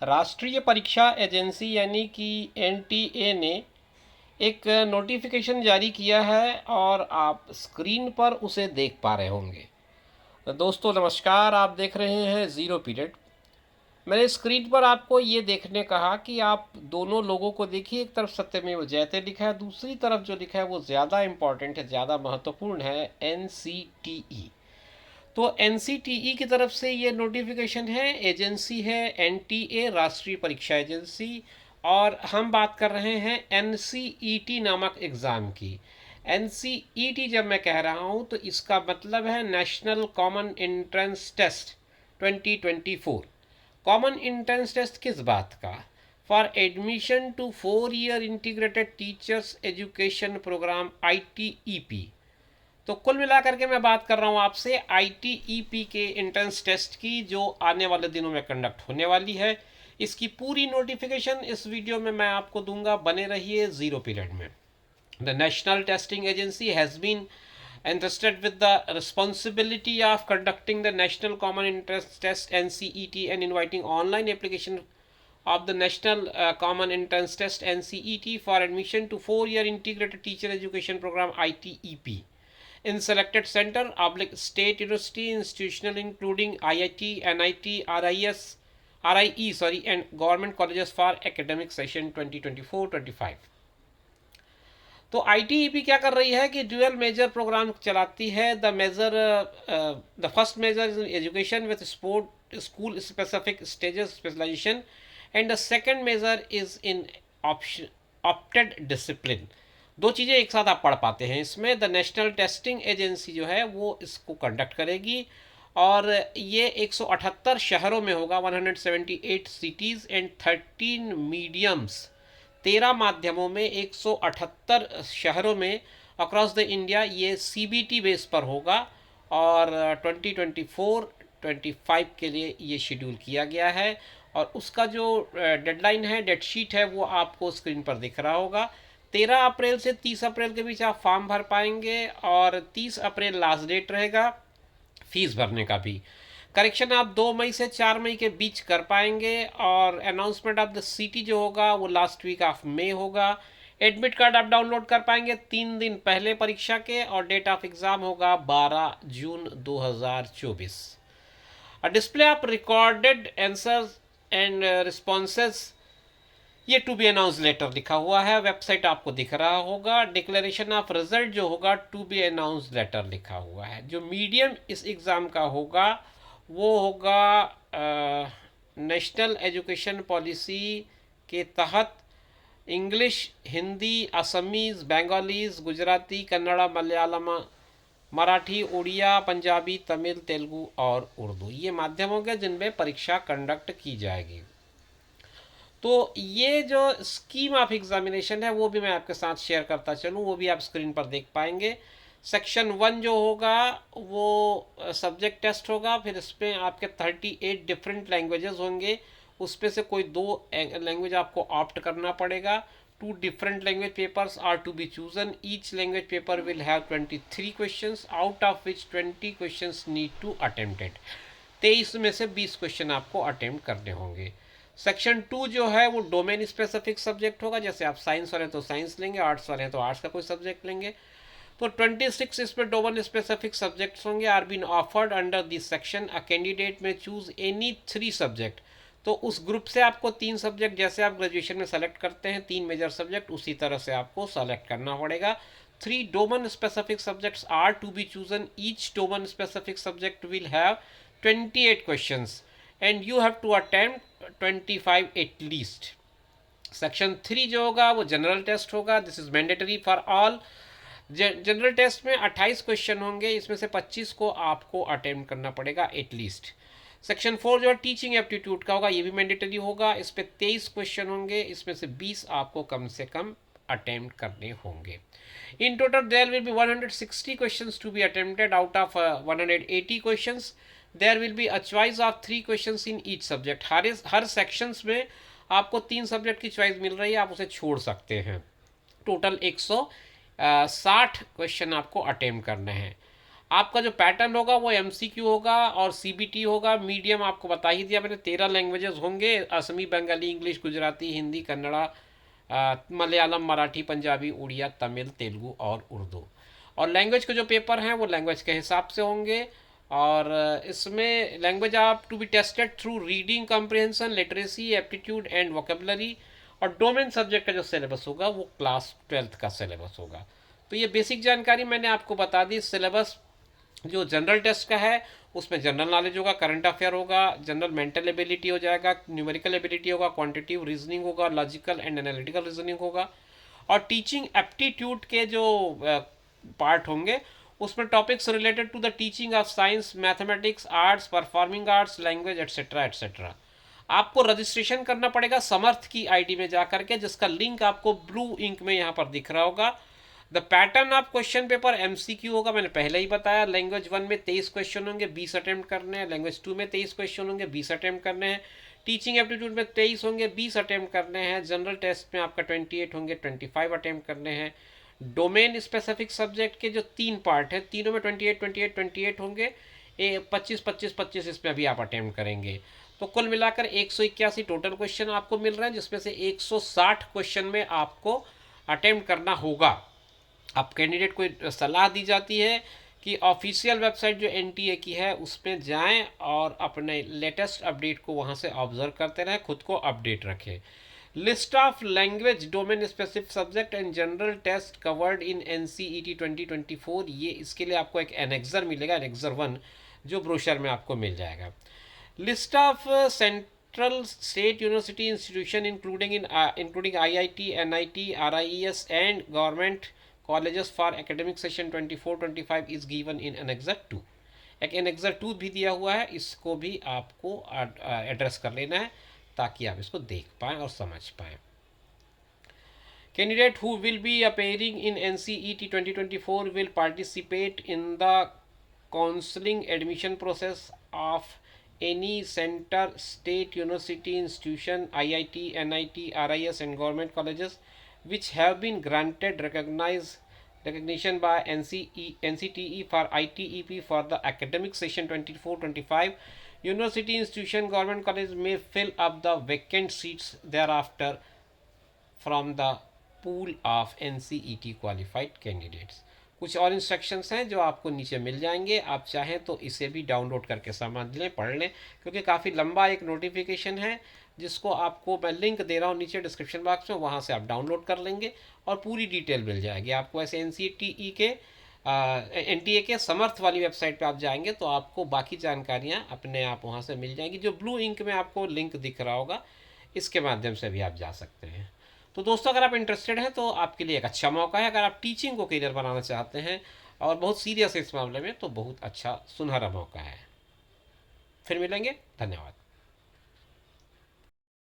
राष्ट्रीय परीक्षा एजेंसी यानी कि एनटीए ने एक नोटिफिकेशन जारी किया है और आप स्क्रीन पर उसे देख पा रहे होंगे। तो दोस्तों नमस्कार, आप देख रहे हैं ज़ीरो पीरियड। मैंने स्क्रीन पर आपको ये देखने कहा कि आप दोनों लोगों को देखिए, एक तरफ सत्यमेव जयते लिखा है, दूसरी तरफ जो लिखा है वो ज़्यादा इम्पॉर्टेंट है, ज़्यादा महत्वपूर्ण है, एनसीटीई। तो एनसीटीई की तरफ से ये नोटिफिकेशन है, एजेंसी है एनटीए, राष्ट्रीय परीक्षा एजेंसी। और हम बात कर रहे हैं एनसीईटी नामक एग्ज़ाम की। एनसीईटी जब मैं कह रहा हूँ तो इसका मतलब है national common entrance test 2024। Common entrance test किस बात का? For admission to 4 year integrated teachers education programme ITEP। तो कुल मिलाकर के मैं बात कर रहा हूँ आपसे ITEP के एंट्रेंस टेस्ट की, जो आने वाले दिनों में कंडक्ट होने वाली है। इसकी पूरी नोटिफिकेशन इस वीडियो में मैं आपको दूंगा, बने रहिए ज़ीरो पीरियड में। The national testing agency has been entrusted with the responsibility of conducting the National Common Entrance Test NCET and inviting online application of the National Common Entrance Test NCET for admission to 4 year integrated teacher education program ITEP in selected center public state university institutional including IIT, NIT, RIE and government colleges for academic session 2024-25। तो ITEP क्या कर रही है कि dual major programme चलाती है। The first major is education with sport school specific stages specialisation and the second major is in option opted discipline. दो चीज़ें एक साथ आप पढ़ पाते हैं इसमें। द नेशनल टेस्टिंग एजेंसी जो है वो इसको कंडक्ट करेगी और ये 178 शहरों में होगा, 178 सिटीज़ एंड 13 मीडियम्स, 13 माध्यमों में 178 शहरों में अक्रॉस द इंडिया ये CBT बेस पर होगा। और 2024-25 के लिए ये शेड्यूल किया गया है और उसका जो डेडलाइन है, डेट शीट है, वो आपको स्क्रीन पर दिख रहा होगा। 13 अप्रैल से 30 अप्रैल के बीच आप फॉर्म भर पाएंगे और 30 अप्रैल लास्ट डेट रहेगा फीस भरने का भी। करेक्शन आप 2 मई से 4 मई के बीच कर पाएंगे और अनाउंसमेंट ऑफ द सिटी जो होगा वो लास्ट वीक ऑफ मई होगा। एडमिट कार्ड आप डाउनलोड कर पाएंगे 3 दिन पहले परीक्षा के और डेट ऑफ एग्ज़ाम होगा 12 जून 2024। Display of recorded answers and responses, ये टू बी अनाउंस लेटर लिखा हुआ है, वेबसाइट आपको दिख रहा होगा। डिक्लेरेशन ऑफ रिजल्ट जो होगा टू बी अनाउंस लेटर लिखा हुआ है। जो मीडियम इस एग्ज़ाम का होगा वो होगा नेशनल एजुकेशन पॉलिसी के तहत English, Hindi, Assamese, Bengalis, Gujarati, Kannada, Malayalam, Marathi, Odia, Punjabi, Tamil, Telugu और उर्दू, ये माध्यम होंगे जिनमें परीक्षा कंडक्ट की जाएगी। तो ये जो स्कीम ऑफ एग्जामिनेशन है वो भी मैं आपके साथ शेयर करता चलूँ, वो भी आप स्क्रीन पर देख पाएंगे। सेक्शन 1 जो होगा वो सब्जेक्ट टेस्ट होगा, फिर इसमें आपके 38 डिफरेंट लैंग्वेजेस होंगे, उस पे से कोई 2 लैंग्वेज आपको ऑप्ट करना पड़ेगा। 2 different language papers are to be chosen. Each language paper will have 23 questions, out of which 20 questions need to attempted। 23 में से 20 क्वेश्चन आपको अटेम्प्ट करने होंगे। सेक्शन 2 जो है वो डोमेन स्पेसिफिक सब्जेक्ट होगा, जैसे आप साइंस वाले हैं तो साइंस लेंगे, आर्ट्स वाले हैं तो आर्ट्स का कोई सब्जेक्ट लेंगे। तो 26 इसमें डोमेन स्पेसिफिक सब्जेक्ट्स होंगे। Are been offered under this section a candidate may choose any 3 subject. तो उस ग्रुप से आपको 3 सब्जेक्ट, जैसे आप ग्रेजुएशन में सेलेक्ट करते हैं 3 मेजर सब्जेक्ट, उसी तरह से आपको सेलेक्ट करना पड़ेगा। 3 domain specific subjects are to be chosen. Each domain specific subject will have 28 questions and you have to attempt 25 at least. Section 3 जो होगा वो जनरल टेस्ट होगा। This is mandatory for all. General test में 28 question होंगे, इसमें से 25 को आपको अटेम्प्ट करना पड़ेगा एटलीस्ट। सेक्शन 4 जो है टीचिंग एप्टीट्यूड का होगा, ये भी मैंडेटरी होगा। इस पर 23 क्वेश्चन होंगे, इसमें से 20 आपको कम से कम अटेम्प्ट करने होंगे। In total there will be 160 questions to be attempted out of 180 questions. There will be a choice of 3 questions in each subject. हर सेक्शंस में आपको 3 सब्जेक्ट की चॉइस मिल रही है, आप उसे छोड़ सकते हैं। टोटल 160 क्वेश्चन आपको अटेम्प्ट करने हैं। आपका जो पैटर्न होगा वो एमसीक्यू होगा और सीबीटी होगा। मीडियम आपको बता ही दिया मैंने, 13 लैंग्वेजेस होंगे, असमी, बंगाली, इंग्लिश, गुजराती, हिंदी, कन्नड़ा, मलयालम, मराठी, पंजाबी, उड़िया, तमिल, तेलुगु और उर्दू। और लैंग्वेज के जो पेपर हैं वो लैंग्वेज के हिसाब से होंगे। और इसमें लैंग्वेज आप to be tested through reading comprehension, literacy, aptitude and vocabulary. और डोमेन सब्जेक्ट का जो सिलेबस होगा वो क्लास 12th का सिलेबस होगा। तो ये बेसिक जानकारी मैंने आपको बता दी। सिलेबस जो जनरल टेस्ट का है उसमें जनरल नॉलेज होगा, करंट अफेयर होगा, जनरल मेंटल एबिलिटी हो जाएगा, न्यूमेरिकल एबिलिटी होगा, क्वांटिटिव रीजनिंग होगा, लॉजिकल एंड एनालिटिकल रीजनिंग होगा। और टीचिंग एप्टीट्यूड के जो पार्ट होंगे उसमें topics related to the teaching of science, mathematics, arts, performing arts, language etcetera etcetera. आपको रजिस्ट्रेशन करना पड़ेगा समर्थ की आईडी में जाकर के, जिसका लिंक आपको ब्लू इंक में यहाँ पर दिख रहा होगा। The pattern of question paper MCQ होगा, मैंने पहले ही बताया। लैंग्वेज 1 में 23 क्वेश्चन होंगे, 20 अटेम्प्ट करने हैं। लैंग्वेज 2 में 23 क्वेश्चन होंगे, 20 अटेम्प्ट करने हैं। टीचिंग एप्टीट्यूड में 23 होंगे, 20 अटेम्प्ट करने हैं। जनरल टेस्ट में आपका 28 होंगे, 25 अटेम्प्ट करने हैं। डोमेन स्पेसिफिक सब्जेक्ट के जो 3 पार्ट हैं, तीनों में 28 28 28 होंगे। 25 25 25 इसमें अभी आप अटेम्प्ट करेंगे। तो कुल मिलाकर 181 टोटल क्वेश्चन आपको मिल रहे हैं, जिसमें से 160 क्वेश्चन में आपको अटेम्प्ट करना होगा। अब कैंडिडेट को सलाह दी जाती है कि ऑफिशियल वेबसाइट जो एनटीए की है उसमें जाएं और अपने लेटेस्ट अपडेट को वहां से ऑब्जर्व करते रहें, खुद को अपडेट रखें। List of language domain specific subject and general test covered in NCET 2024, ये इसके लिए आपको एक एनेक्सर मिलेगा, एनेक्सर 1, जो ब्रोशर में आपको मिल जाएगा। List of central state university institution including IIT, NIT, RIS and government colleges for academic session 24-25 is given in annexure 2। एक एनेक्सर 2 भी दिया हुआ है, इसको भी आपको एड्रेस कर लेना है ताकि आप इसको देख पाएँ और समझ पाएँ। Candidate who will be appearing in NCET 2024 will participate in the counseling admission process of any center, state, university, institution, IIT, NIT, RIS and government colleges which have been granted recognition by NCTE for ITEP for the academic session 24-25. University, institution, government college may fill up the vacant seats thereafter from the pool of NCET qualified candidates. कुछ और instructions हैं जो आपको नीचे मिल जाएंगे, आप चाहें तो इसे भी डाउनलोड करके समझ लें, पढ़ लें, क्योंकि काफ़ी लंबा एक नोटिफिकेशन है जिसको आपको मैं लिंक दे रहा हूँ नीचे डिस्क्रिप्शन बॉक्स में, वहाँ से आप डाउनलोड कर लेंगे और पूरी डिटेल मिल जाएगी आपको। ऐसे एनसीईटी के एनटीए के समर्थ वाली वेबसाइट पे आप जाएंगे तो आपको बाकी जानकारियाँ अपने आप वहाँ से मिल जाएंगी। जो ब्लू इंक में आपको लिंक दिख रहा होगा इसके माध्यम से भी आप जा सकते हैं। तो दोस्तों, अगर आप इंटरेस्टेड हैं तो आपके लिए एक अच्छा मौका है। अगर आप टीचिंग को करियर बनाना चाहते हैं और बहुत सीरियस है इस मामले में, तो बहुत अच्छा सुनहरा मौका है। फिर मिलेंगे, धन्यवाद।